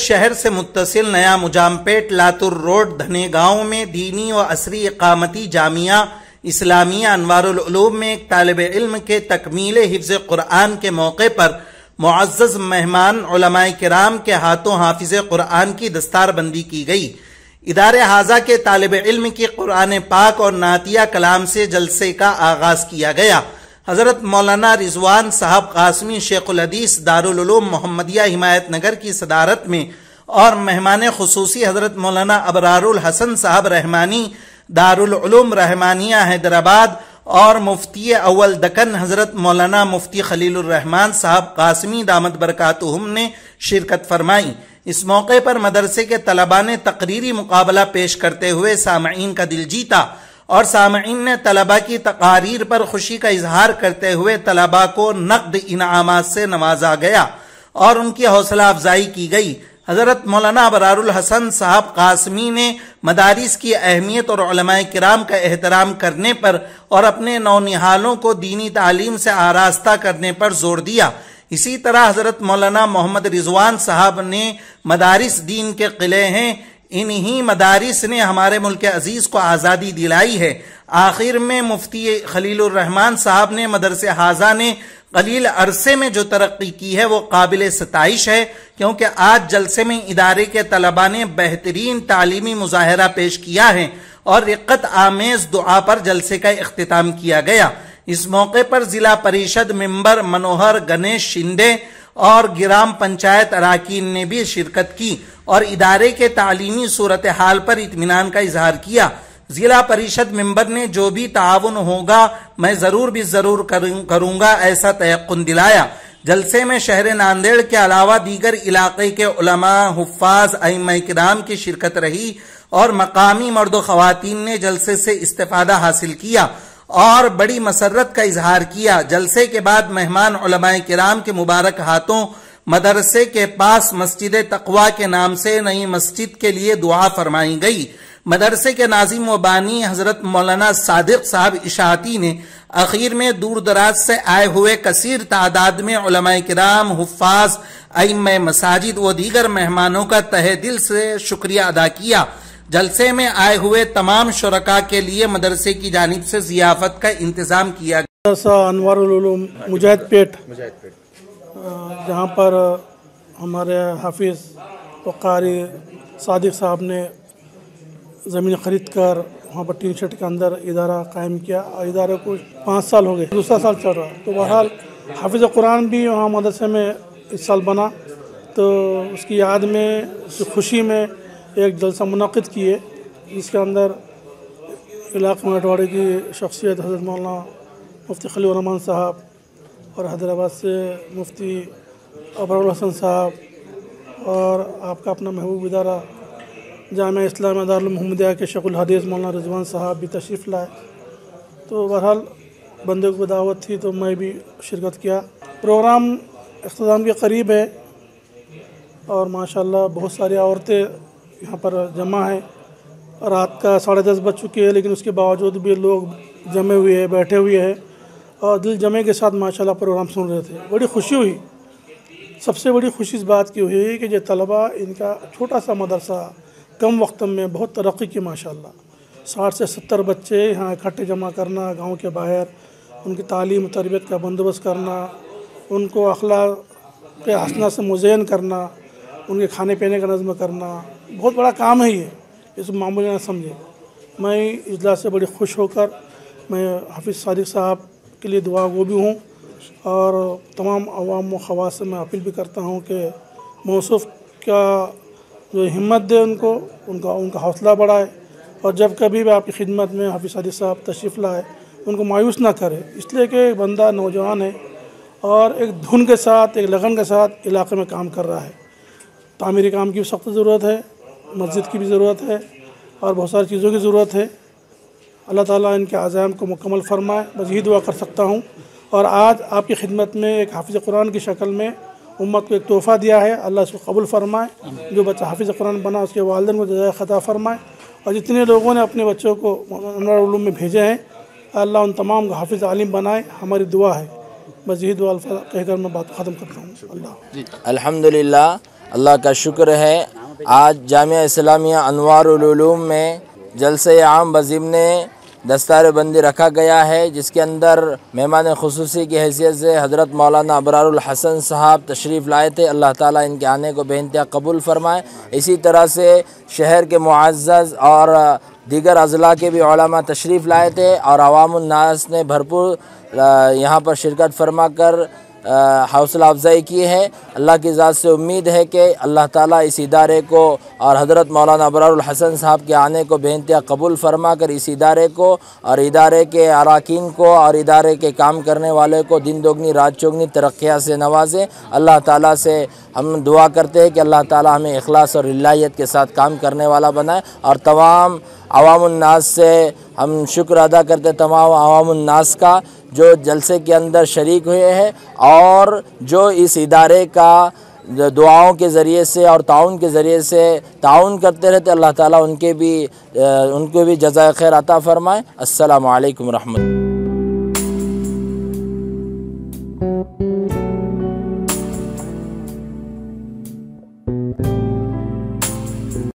शहर से मुत्तसिल नया मुजामपेट लातुर रोड धनेगांव में दीनी व असरी इकामती जामिया इस्लामिया अनवारुल उलूम में एक तालिब इल्म के तकमील हिफ्ज़ कुरान के मौके पर मुअज़्ज़ज़ मेहमान उलमाए किराम के हाथों हाफिज़ कुरान की दस्तारबंदी की गई। इदारे हाजा के तालिब इल्म की कुरान पाक और नातिया कलाम से जलसे का आगाज किया गया। हजरत मौलाना रिजवान साहब कासमी शेखुल हदीस दारुल उलूम मोहम्मदिया हिमायत नगर की सदारत में और मेहमान खुसूसी हजरत मौलाना अबरारुल हसन साहब रहमानी दारुल उलूम रहमानिया हैदराबाद और मुफ्ती अव्वल दक्कन हजरत मौलाना मुफ्ती खलीलुर रहमान साहब कासमी दामद बरकातुहुम ने शिरकत फरमाई। इस मौके पर मदरसे के तलबा ने तकरीरी मुकाबला पेश करते हुए सामईन का दिल जीता और सामईन ने तलबा की तकारीर पर खुशी का इजहार करते हुए तलबा को नकद इनामात से नवाजा गया और उनकी हौसला अफजाई की गई। हजरत मौलाना अबरारुल हसन साहब कासमी ने मदारिस की अहमियत और उलमाए किराम का एहतराम करने पर और अपने नौनिहालों को दीनी तालीम से आरास्ता करने पर जोर दिया। इसी तरह हजरत मौलाना मोहम्मद रिजवान साहब ने मदारिस दीन के किले हैं, इन्हीं मदारिस ने हमारे मुल्क अजीज को आज़ादी दिलाई है। आखिर में मुफ्ती खलीलुर रहमान साहब ने मदरसे हाजा ने कलील अरसे में जो तरक्की की है वो काबिल सताइश है, क्योंकि आज जलसे में इदारे के तलबा ने बेहतरीन तालीमी मुजाहरा पेश किया है और रिक्कत आमेज दुआ पर जलसे का इख्तिताम किया गया। इस मौके पर जिला परिषद मेंबर मनोहर गणेश शिंदे और ग्राम पंचायत अराकीन ने भी शिरकत की और इदारे के तालीमी सूरत हाल पर इत्मीनान का इजहार किया। जिला परिषद मेंबर ने जो भी ताउन होगा मैं जरूर करूंगा ऐसा तयक्कुन दिलाया। जलसे में शहर नांदेड़ के अलावा दीगर इलाके के उलमा, हुफ्फाज, अइम्मा किराम की शिरकत रही और मकामी मर्द व खवातीन ने जलसे से इस्तिफादा हासिल किया और बड़ी मसरत का इजहार किया। जलसे के बाद मेहमान उलमाए किराम के मुबारक हाथों मदरसे के पास मस्जिद तकवा के नाम से नई मस्जिद के लिए दुआ फरमाई गई। मदरसे के नाजिम व बानी हजरत मौलाना सादिक साहब इशाती ने आखिर में दूर दराज से आए हुए कसीर तादाद में उलमाए किराम, हुफ्फाज, अइम्मा मसाजिद व दीगर मेहमानों का तहे दिल से शुक्रिया अदा किया। जलसे में आए हुए तमाम शुरका के लिए मदरसे की जानिब से जियाफत का इंतजाम किया गया। अनवारुल उलूम मुजाहिदपेट जहाँ पर हमारे हाफिज व कारी सादिक साहब ने ज़मीन ख़रीद कर वहाँ पर टीन शेड के अंदर इदारा कायम किया और इदारे को 5 साल हो गए, दूसरा साल चल रहा। तो बहरहाल हाफिज़ कुरान भी वहाँ मदरसे में इस साल बना, तो उसकी याद में, उसकी खुशी में एक जलसा मुनक़िद किए जिसके अंदर इलाक़ा मराठवाड़े की शख्सियत हज़रत मौलाना मुफ्ती खलीलुर रहमान साहब और हैदराबाद से मुफ्ती अबरारुल हसन साहब और आपका अपना महबूब इदारा जामिया इस्लामिया दारुल मोहम्मदिया के शेखुल हदीस मौलाना रिजवान साहब भी तशरीफ़ लाए। तो बहरहाल बंदे को दावत थी तो मैं भी शिरकत किया। प्रोग्राम इख्तिताम के करीब है और माशाल्लाह बहुत सारी औरतें यहाँ पर जमा हैं। रात का 10:30 बज चुकी है, लेकिन उसके बावजूद भी लोग जमे हुए हैं, बैठे हुए हैं और दिल जमे के साथ माशाल्लाह प्रोग्राम सुन रहे थे। बड़ी खुशी हुई। सबसे बड़ी खुशी इस बात की हुई कि जो तलबा, इनका छोटा सा मदरसा कम वक्त में बहुत तरक्की की माशाल्लाह। 60 से 70 बच्चे यहाँ इकट्ठे जमा करना, गांव के बाहर उनकी तालीम और तरबियत का बंदोबस्त करना, उनको अखलाक के हसना से मुज़य्यन करना, उनके खाने पीने का नज़्म करना, बहुत बड़ा काम है ये, इस मामूली ना समझे। मैं इजलास से बड़ी खुश होकर मैं हाफिज़ सादिक साहब के लिए दुआ गो भी हूँ और तमाम अवाम व ख़वास से मैं अपील भी करता हूँ कि मौसूफ़ का जो हिम्मत दे उनका हौसला बढ़ाए और जब कभी भी आपकी खिदमत में हाफिज़ सादिक साहब तशरीफ़ लाए उनको मायूस ना करे, इसलिए कि बंदा नौजवान है और एक धुन के साथ, एक लगन के साथ इलाके में काम कर रहा है। तामीरी काम की भी सख्त ज़रूरत है, मस्जिद की भी ज़रूरत है और बहुत सारी चीज़ों की ज़रूरत है। अल्लाह ताला इनके अज़ाम को मुकम्मल फरमाए, बस यही दुआ कर सकता हूँ। और आज आपकी खिदमत में एक हाफिज़ कुरान की शक्ल में उम्मत को एक तोहफ़ा दिया है, अल्लाह इसको कबूल फरमाए। जो बच्चा हाफिज़ कुरान बना उसके वालिदैन को जज़ाए ख़ता फरमाए और जितने लोगों ने अपने बच्चों को अनवारुल उलूम में भेजे हैं, अल्लाह उन तमाम को हाफिज़ आलिम बनाए, हमारी दुआ है। बस यही दुआ कहकर मैं बात ख़त्म करता हूँ। अल्लाह। अल्हम्दुलिल्लाह, अल्लाह का शुक्र है, आज जामिया इस्लामिया अनवारुल उलूम में जलसे आम बज़िम्ने दस्तार बंदी रखा गया है, जिसके अंदर मेहमान खुसूसी की हैसियत से हज़रत मौलाना अबरारुल हसन साहब तशरीफ़ लाए थे। अल्लाह ताला इनके आने को बेइंतहा कबूल फ़रमाए। इसी तरह से शहर के मुअज़्ज़ज़ और दीगर अज़ला के भी उलमा तशरीफ़ लाए थे और अवामुन नास ने भरपूर यहाँ पर शिरकत फरमा कर हौसला अफजाई की है। अल्लाह की ज़ात से उम्मीद है कि अल्लाह ताला इस इदारे को और हज़रत मौलाना अबरारुल हसन साहब के आने को बेइंतहा कबूल फरमा कर इस इदारे को और इदारे के अराकीन को और इदारे के काम करने वाले को दिन दोगुनी रात चौगुनी तरक्कियाँ से नवाजे। अल्लाह ताला से हम दुआ करते हैं कि अल्लाह ताला हमें इखलास और लिल्लाहियत के साथ काम करने वाला बनाए और तमाम अवामुन नास से हम शुक्र अदा करते तमाम अवामुन नास का जो जलसे के अंदर शरीक हुए हैं और जो इस इदारे का दुआओं के ज़रिए से और ताउन के ज़रिए से ताउन करते रहते। अल्लाह ताला उनको भी जज़ाए खैर अता फ़रमाए। अस्सलामु अलैकुम रहमतुल्लाह।